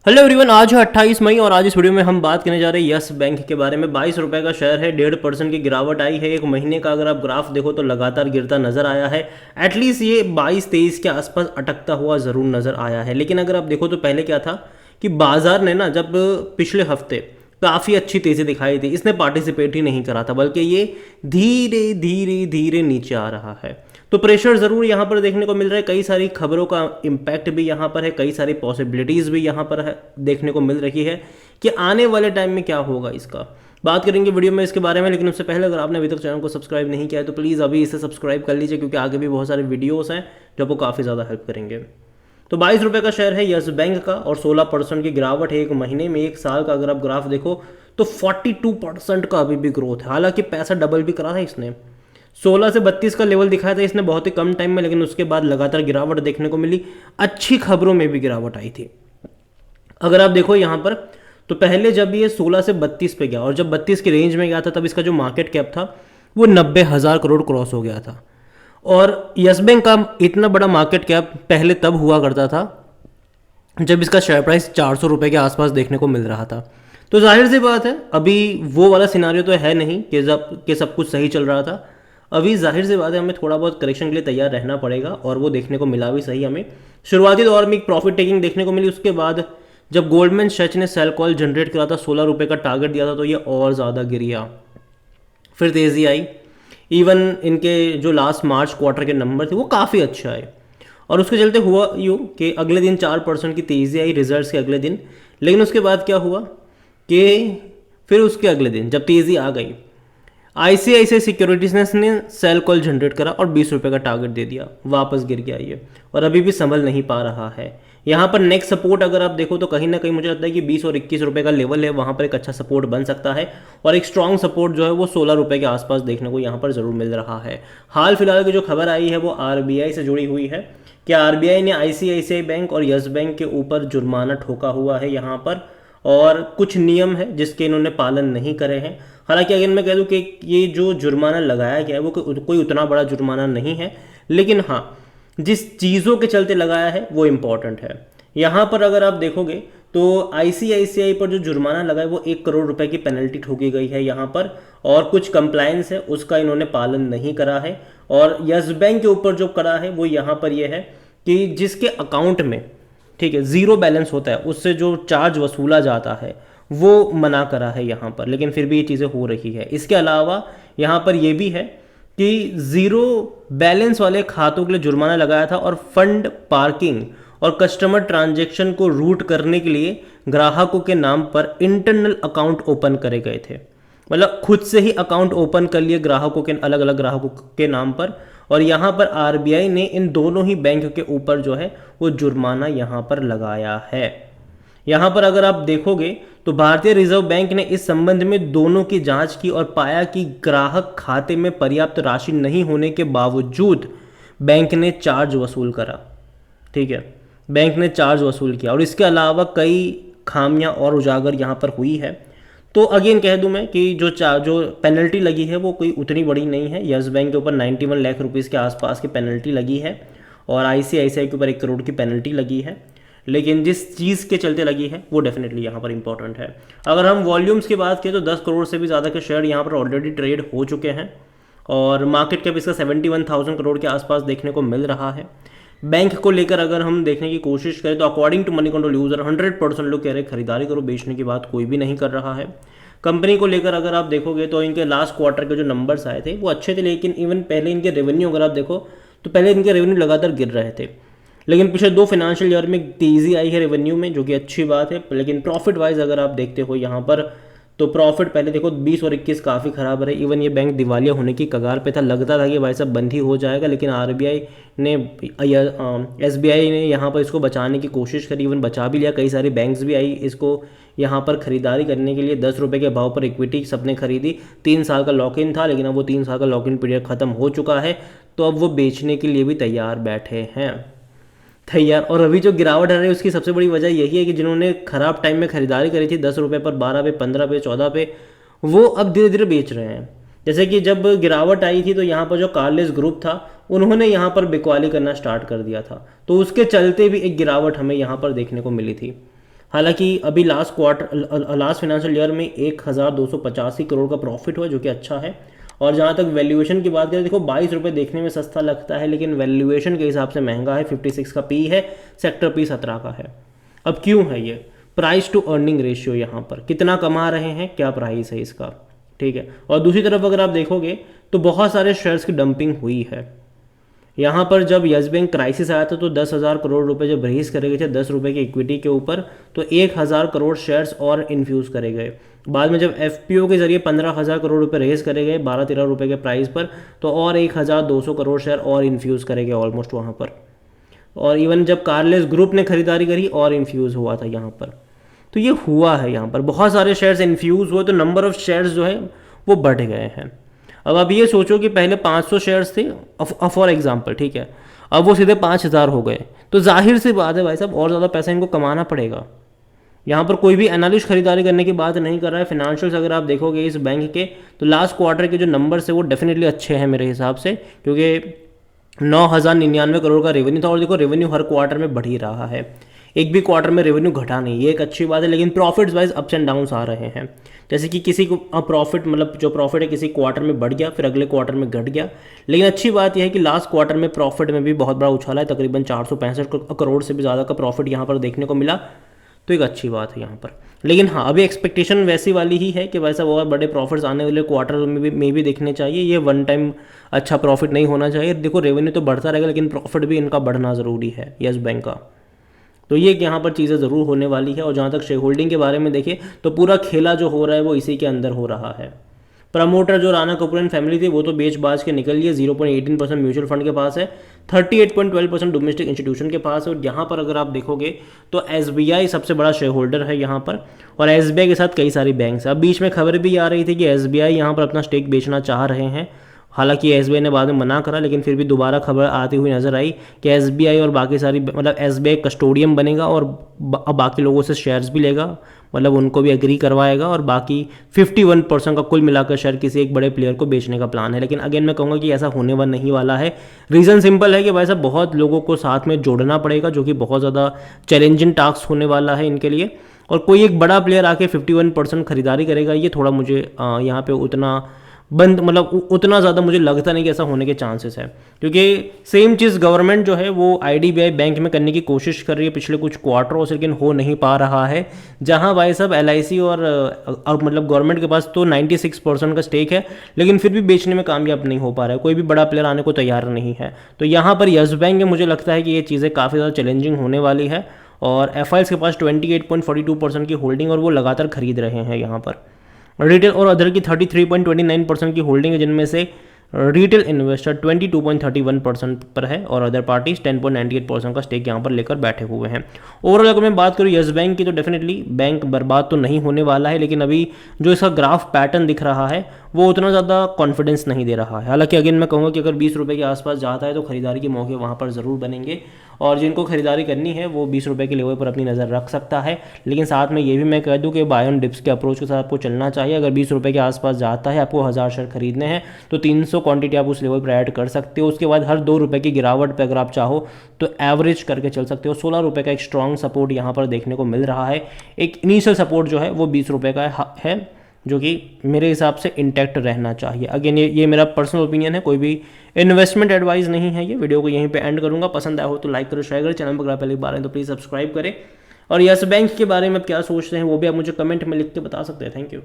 Hello everyone, आज है 28 मई और आज इस वीडियो में हम बात करने जा रहे हैं यस बैंक के बारे में। 22 रुपये का शेयर है, 1.5% की गिरावट आई है। एक महीने का अगर आप ग्राफ देखो तो लगातार गिरता नजर आया है। एटलीस्ट ये 22-23 के आसपास अटकता हुआ ज़रूर नजर आया है। लेकिन अगर आप देखो तो पहले क्या था कि बाजार ने ना जब पिछले हफ्ते काफ़ी अच्छी तेज़ी दिखाई थी, इसने पार्टिसिपेट ही नहीं करा था, बल्कि ये धीरे धीरे धीरे नीचे आ रहा है। तो प्रेशर ज़रूर यहाँ पर देखने को मिल रहा है। कई सारी खबरों का इम्पैक्ट भी यहाँ पर है, कई सारी पॉसिबिलिटीज़ भी यहाँ पर है देखने को मिल रही है कि आने वाले टाइम में क्या होगा। इसका बात करेंगे वीडियो में इसके बारे में। लेकिन उससे पहले अगर आपने अभी तक चैनल को सब्सक्राइब नहीं किया है तो प्लीज़ अभी इसे सब्सक्राइब कर लीजिए, क्योंकि आगे भी बहुत सारे वीडियोज़ हैं जो आपको काफ़ी ज़्यादा हेल्प करेंगे। तो 22 रुपये का शेयर है यस बैंक का और 16% की गिरावट है एक महीने में। एक साल का अगर आप ग्राफ देखो तो 42% का अभी भी ग्रोथ है। हालांकि पैसा डबल भी करा था इसने, 16 से 32 का लेवल दिखाया था इसने बहुत ही कम टाइम में, लेकिन उसके बाद लगातार गिरावट देखने को मिली। अच्छी खबरों में भी गिरावट आई थी। अगर आप देखो यहाँ पर तो पहले जब ये 16 से 32 पे गया और जब 32 की रेंज में गया था तब इसका जो मार्केट कैप था वो 90,000 करोड़ क्रॉस हो गया था। और यस बैंक का इतना बड़ा मार्केट कैप पहले तब हुआ करता था जब इसका शेयर प्राइस 400 रुपये के आसपास देखने को मिल रहा था। तो जाहिर सी बात है अभी वो वाला सिनारियो तो है नहीं कि सब कुछ सही चल रहा था। अभी जाहिर सी बात है हमें थोड़ा बहुत करेक्शन के लिए तैयार रहना पड़ेगा, और वो देखने को मिला भी सही हमें। शुरुआती दौर में एक प्रॉफिट टेकिंग देखने को मिली। उसके बाद जब गोल्डमैन सैच ने सेल कॉल जनरेट करा था, 16 रुपये का टारगेट दिया था, तो ये और ज़्यादा गिर गया। फिर तेज़ी आई। इवन इनके जो लास्ट मार्च क्वार्टर के नंबर थे वो काफ़ी अच्छे आए, और उसके चलते हुआ यूँ कि अगले दिन 4% की तेज़ी आई रिजल्ट्स के अगले दिन। लेकिन उसके बाद क्या हुआ कि फिर उसके अगले दिन जब तेज़ी आ गई, ICICI सिक्योरिटीज ने सेल कॉल जनरेट करा और 20 रुपये का टारगेट दे दिया, वापस गिर गया ये, और अभी भी संभल नहीं पा रहा है। यहाँ पर नेक्स्ट सपोर्ट अगर आप देखो तो कहीं ना कहीं मुझे लगता है कि 20 और 21 रुपये का लेवल है, वहाँ पर एक अच्छा सपोर्ट बन सकता है। और एक स्ट्रॉन्ग सपोर्ट जो है वो 16 रुपये के आसपास देखने को यहाँ पर ज़रूर मिल रहा है। हाल फिलहाल की जो खबर आई है वो RBI से जुड़ी हुई है कि RBI ने ICICI बैंक और यस बैंक के ऊपर जुर्माना ठोका हुआ है यहाँ पर, और कुछ नियम है जिसके इन्होंने पालन नहीं करे हैं। हालांकि अगर मैं कह दूं कि ये जो जुर्माना लगाया गया है वो कोई उतना बड़ा जुर्माना नहीं है, लेकिन हाँ जिस चीज़ों के चलते लगाया है वो इम्पॉर्टेंट है। यहाँ पर अगर आप देखोगे तो ICICI पर जो जुर्माना लगा है वो 1 करोड़ रुपए की पेनल्टी ठोकी गई है यहाँ पर, और कुछ कंप्लायंस है उसका इन्होंने पालन नहीं करा है। और यस बैंक के ऊपर जो करा है वो यहाँ पर ये है कि जिसके अकाउंट में ठीक है ज़ीरो बैलेंस होता है उससे जो चार्ज वसूला जाता है वो मना करा है यहाँ पर, लेकिन फिर भी ये चीज़ें हो रही है। इसके अलावा यहाँ पर ये भी है कि ज़ीरो बैलेंस वाले खातों के लिए जुर्माना लगाया था, और फंड पार्किंग और कस्टमर ट्रांजैक्शन को रूट करने के लिए ग्राहकों के नाम पर इंटरनल अकाउंट ओपन करे गए थे। मतलब खुद से ही अकाउंट ओपन कर लिए ग्राहकों के, अलग अलग ग्राहकों के नाम पर, और यहाँ पर RBI ने इन दोनों ही बैंक के ऊपर जो है वो जुर्माना यहाँ पर लगाया है। यहाँ पर अगर आप देखोगे तो भारतीय रिजर्व बैंक ने इस संबंध में दोनों की जांच की और पाया कि ग्राहक खाते में पर्याप्त राशि नहीं होने के बावजूद बैंक ने चार्ज वसूल करा। ठीक है, बैंक ने चार्ज वसूल किया, और इसके अलावा कई खामियां और उजागर यहाँ पर हुई है। तो अगेन कह दूं मैं कि जो पेनल्टी लगी है वो कोई उतनी बड़ी नहीं है। यस बैंक के ऊपर 91 लाख रुपीज़ के आसपास की पेनल्टी लगी है, और ICICI के ऊपर 1 करोड़ की पेनल्टी लगी है। लेकिन जिस चीज़ के चलते लगी है वो डेफिनेटली यहाँ पर इंपॉर्टेंट है। अगर हम वॉल्यूम्स की बात करें तो 10 करोड़ से भी ज़्यादा के शेयर यहाँ पर ऑलरेडी ट्रेड हो चुके हैं, और मार्केट कैप इसका 71,000 करोड़ के आसपास देखने को मिल रहा है। बैंक को लेकर अगर हम देखने की कोशिश करें तो according to Moneycontrol user 100% लोग कह रहे हैं खरीदारी करो, बेचने की बात कोई भी नहीं कर रहा है। कंपनी को लेकर अगर आप देखोगे तो इनके लास्ट क्वार्टर के जो नंबर्स आए थे वो अच्छे थे, लेकिन इवन पहले इनके रेवेन्यू अगर आप देखो तो पहले इनके रेवेन्यू लगातार गिर रहे थे, लेकिन पिछले 2 फाइनेंशियल ईयर में तेज़ी आई है रेवेन्यू में, जो कि अच्छी बात है। लेकिन प्रॉफिट वाइज अगर आप देखते हो यहाँ पर तो प्रॉफिट पहले देखो 20 और 21 काफ़ी ख़राब रहे। इवन ये बैंक दिवालिया होने की कगार पे था, लगता था कि भाई साहब बंद ही हो जाएगा, लेकिन RBI ने SBI ने यहाँ पर इसको बचाने की कोशिश करी, इवन बचा भी लिया। कई सारी बैंक्स भी आई इसको यहाँ पर ख़रीदारी करने के लिए। 10 रुपये के भाव पर इक्विटी सबने खरीदी। 3 साल का लॉक इन था, लेकिन अब वो 3 साल का लॉक इन पीरियड ख़त्म हो चुका है, तो अब वो बेचने के लिए भी तैयार बैठे हैं तैयार। और अभी जो गिरावट आ रही है उसकी सबसे बड़ी वजह यही है कि जिन्होंने खराब टाइम में खरीदारी करी थी 10 रुपये पर, 12 पे, 15 पे, 14 पे, वो अब धीरे धीरे बेच रहे हैं। जैसे कि जब गिरावट आई थी तो यहाँ पर जो कार्लेस ग्रुप था उन्होंने यहाँ पर बिकवाली करना स्टार्ट कर दिया था, तो उसके चलते भी एक गिरावट हमें यहाँ पर देखने को मिली थी। हालांकि अभी लास्ट फाइनेंशियल ईयर में 1285 करोड़ का प्रॉफिट हुआ, जो कि अच्छा है। और जहाँ तक वैल्यूएशन की बात करें, देखो 22 रुपये देखने में सस्ता लगता है, लेकिन वैल्यूएशन के हिसाब से महंगा है। 56 का पी है, सेक्टर पी 17 का है। अब क्यों है ये? प्राइस टू अर्निंग रेशियो, यहाँ पर कितना कमा रहे हैं, क्या प्राइस है इसका, ठीक है। और दूसरी तरफ अगर आप देखोगे तो बहुत सारे शेयर्स की डंपिंग हुई है। यहाँ पर जब यस बैंक क्राइसिस आया था तो 10,000 करोड़ रुपए जब रेज करे गए थे 10 रुपये की इक्विटी के ऊपर, तो 1,000 करोड़ शेयर्स और इन्फ्यूज़ करे गए। बाद में जब एफपीओ के जरिए 15,000 करोड़ रुपए रेज करे गए 12-13 रुपये के प्राइस पर, तो और 1,200 करोड़ शेयर और इन्फ्यूज़ करे गए ऑलमोस्ट वहाँ पर। और इवन जब कार्लेस ग्रुप ने खरीदारी करी और इन्फ्यूज़ हुआ था यहाँ पर। तो ये हुआ है, यहाँ पर बहुत सारे शेयर्स इन्फ्यूज़ हुए, तो नंबर ऑफ शेयर्स जो है वो बढ़ गए हैं। अब आप ये सोचो कि पहले 500 शेयर्स थे फॉर एग्जांपल, ठीक है, अब वो सीधे 5,000 हो गए, तो जाहिर सी बात है भाई साहब और ज़्यादा पैसा इनको कमाना पड़ेगा। यहाँ पर कोई भी एनालिस्ट खरीदारी करने की बात नहीं कर रहा है। फिनेंशियल्स अगर आप देखोगे इस बैंक के, तो लास्ट क्वार्टर के जो नंबर्स है वो डेफिनेटली अच्छे हैं मेरे हिसाब से, क्योंकि 9,099 करोड़ का रेवेन्यू था। और देखो रेवेन्यू हर क्वार्टर में बढ़ ही रहा है, एक भी क्वार्टर में रेवेन्यू घटा नहीं, ये एक अच्छी बात है। लेकिन profits wise ups and downs आ रहे हैं, जैसे कि किसी को प्रॉफिट मतलब जो प्रॉफिट है किसी क्वार्टर में बढ़ गया, फिर अगले क्वार्टर में घट गया। लेकिन अच्छी बात यह है कि लास्ट क्वार्टर में प्रॉफिट में भी बहुत बड़ा उछाला है, तकरीबन 465 करोड़ से भी ज़्यादा का प्रॉफिट यहाँ पर देखने को मिला, तो एक अच्छी बात है यहाँ पर। लेकिन हाँ, अभी एक्सपेक्टेशन वैसी वाली ही है कि वैसा और बड़े प्रॉफिट्स आने वाले क्वार्टर में भी देखने चाहिए। ये वन टाइम अच्छा प्रॉफिट नहीं होना चाहिए। देखो रेवेन्यू तो बढ़ता रहेगा, लेकिन प्रॉफिट भी इनका बढ़ना ज़रूरी है यस बैंक का। तो ये यहाँ पर चीज़ें ज़रूर होने वाली है। और जहाँ तक शेयर होल्डिंग के बारे में देखें तो पूरा खेला जो हो रहा है वो इसी के अंदर हो रहा है। प्रमोटर जो राणा कपूर एंड फैमिली थी वो तो बेच बाज के निकल लिए, 0.18% म्यूचुअल फंड के पास है, 38.12% डोमेस्टिक इंस्टीट्यूशन के पास है। और यहाँ पर अगर आप देखोगे तो एसबीआई सबसे बड़ा शेयर होल्डर है यहाँ पर, और एसबीआई के साथ कई सारी बैंक्स। अब बीच में खबर भी आ रही थी कि एसबीआई यहाँ पर अपना स्टेक बेचना चाह रहे हैं। हालांकि एसबीआई ने बाद में मना करा, लेकिन फिर भी दोबारा खबर आती हुई नजर आई कि एसबीआई और बाकी सारी मतलब एसबीआई कस्टोडियम बनेगा और बाकी लोगों से शेयर्स भी लेगा, मतलब उनको भी एग्री करवाएगा, और बाकी 51% का कुल मिलाकर शेयर किसी एक बड़े प्लेयर को बेचने का प्लान है। लेकिन अगेन मैं कहूँगा कि ऐसा होने वाला नहीं वाला है। रीज़न सिंपल है कि भाई साहब बहुत लोगों को साथ में जोड़ना पड़ेगा, जो कि बहुत ज़्यादा चैलेंजिंग टास्क होने वाला है इनके लिए। और कोई एक बड़ा प्लेयर आके 51% खरीदारी करेगा, ये थोड़ा मुझे यहाँ पे उतना मतलब उतना ज़्यादा मुझे लगता नहीं कि ऐसा होने के चांसेस है। क्योंकि सेम चीज़ गवर्नमेंट जो है वो आईडीबीआई बैंक में करने की कोशिश कर रही है पिछले कुछ क्वार्टरों से, लेकिन हो नहीं पा रहा है। जहां भाई साहब एलआईसी और मतलब गवर्नमेंट के पास तो 96% का स्टेक है, लेकिन फिर भी बेचने में कामयाब नहीं हो पा रहा है, कोई भी बड़ा प्लेयर आने को तैयार नहीं है। तो यहाँ पर यस बैंक में मुझे लगता है कि ये चीज़ें काफ़ी ज़्यादा चैलेंजिंग होने वाली है। और एफआईएल्स के पास 28.42% की होल्डिंग, और वो लगातार खरीद रहे हैं यहाँ पर। रिटेल और अदर की 33.29% की होल्डिंग है, जिनमें से रिटेल इन्वेस्टर 22.31% पर है और अदर पार्टीज 10.98% का स्टेक यहाँ पर लेकर बैठे हुए हैं। ओवरऑल अगर मैं बात करूँ यस बैंक की, तो डेफिनेटली बैंक बर्बाद तो नहीं होने वाला है, लेकिन अभी जो इसका ग्राफ पैटर्न दिख रहा है वो उतना ज़्यादा कॉन्फिडेंस नहीं दे रहा है। हालांकि अगेन मैं कहूँगा कि अगर 20 रुपये के आसपास जाता है तो खरीदारी के मौके वहाँ पर ज़रूर बनेंगे, और जिनको खरीदारी करनी है वो 20 रुपये के लेवल पर अपनी नज़र रख सकता है। लेकिन साथ में ये भी मैं कह दूँ कि बाय ऑन डिप्स के अप्रोच के साथ आपको चलना चाहिए। अगर 20 रुपये के आसपास जाता है, आपको 1000 शेयर खरीदने हैं, तो 300 क्वांटिटी आप उस लेवल पर ऐड कर सकते हो। उसके बाद हर 2 रुपये की गिरावट पर अगर आप चाहो तो एवरेज करके चल सकते हो। 16 रुपये का एक स्ट्रॉन्ग सपोर्ट यहाँ पर देखने को मिल रहा है। एक इनिशियल सपोर्ट जो है वो 20 रुपये का है, जो कि मेरे हिसाब से इंटैक्ट रहना चाहिए। अगेन ये मेरा पर्सनल ओपिनियन है, कोई भी इन्वेस्टमेंट एडवाइस नहीं है। ये वीडियो को यहीं पे एंड करूंगा। पसंद आया हो तो लाइक करो, शेयर करो, चैनल पर अगर पहली बार है तो प्लीज़ सब्सक्राइब करें। और यस बैंक के बारे में आप क्या सोचते हैं वो भी आप मुझे कमेंट में लिख के बता सकते हैं। Thank you.